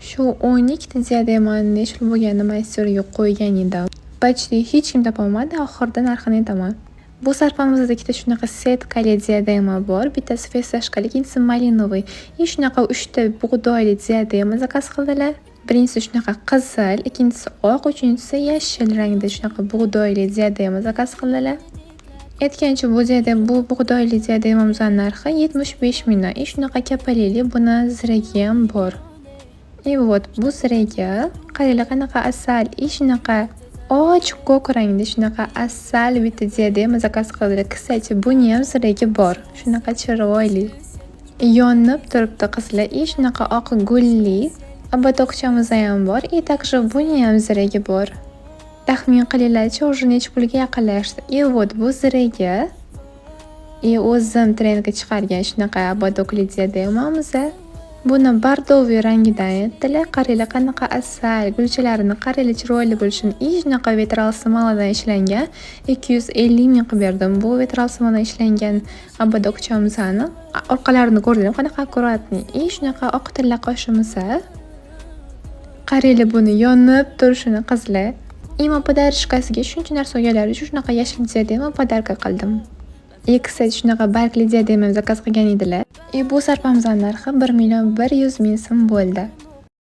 Shu 12 diademani nechta bo'lganini masterga qo'ygan edim. Почти hech kim topolmadi. Oxirida narxini aytaman. Bu sarpamizda ikkita shunaqa setkali diadema bor. Bittasi festashkali, ikkinchisi malinovoy. Shunaqa 3 ta bug'doyli diadema zakaz qildilar. Birinchisi shunaqa qizil, ikkinchisi oq, uchinchisi yashil rangda shunaqa bug'doyli diadema zakaz qildilar. Aytgancha bu bug'doyli diademamizning narxi 75 mingdan. Shunaqa kapalili, buni ziragi ham bor. Bu ziraga qaranglar qanaqa asal, shunaqa ochiq ko'k rangda shunaqa asal bitta diadema zakaz qildilar. Kстати, buni ham ziragi bor. Shunaqa chiroyli. Yonib turibdi qizlar. Shunaqa oq gulli obodokchamiz ham bor. Также buni ham ziragi bor. Taxmin qilinglarchi, уже necha pulga yaqinlashdi. Bu ziraga o'zim trendga chiqargan shunaqa obodokli diademamiz. Buni bordoviy rangidan aytdilar. Qaranglar qanaqa asal, gulchalarini qaranglar chiroyli bo'lishini. Shunaqa vitral smoladan ishlangan. 250 ming qilib berdim. Bu vitral smoladan ishlangan obodokchamizni orqalarini ko'rdinglar, qanaqa akkuratni. Shunaqa oq tilla qoshimiz. Qaranglar buni yonib turishini qizlar. Podarishkasiga shuncha narsa olganlar uchun shunaqa yashil diadema podarka qildim. Kстати, shunaqa bargli diadema zakaz qilgan edilar. Bu sarpamizning narxi 1 million 100 ming so'm bo'ldi.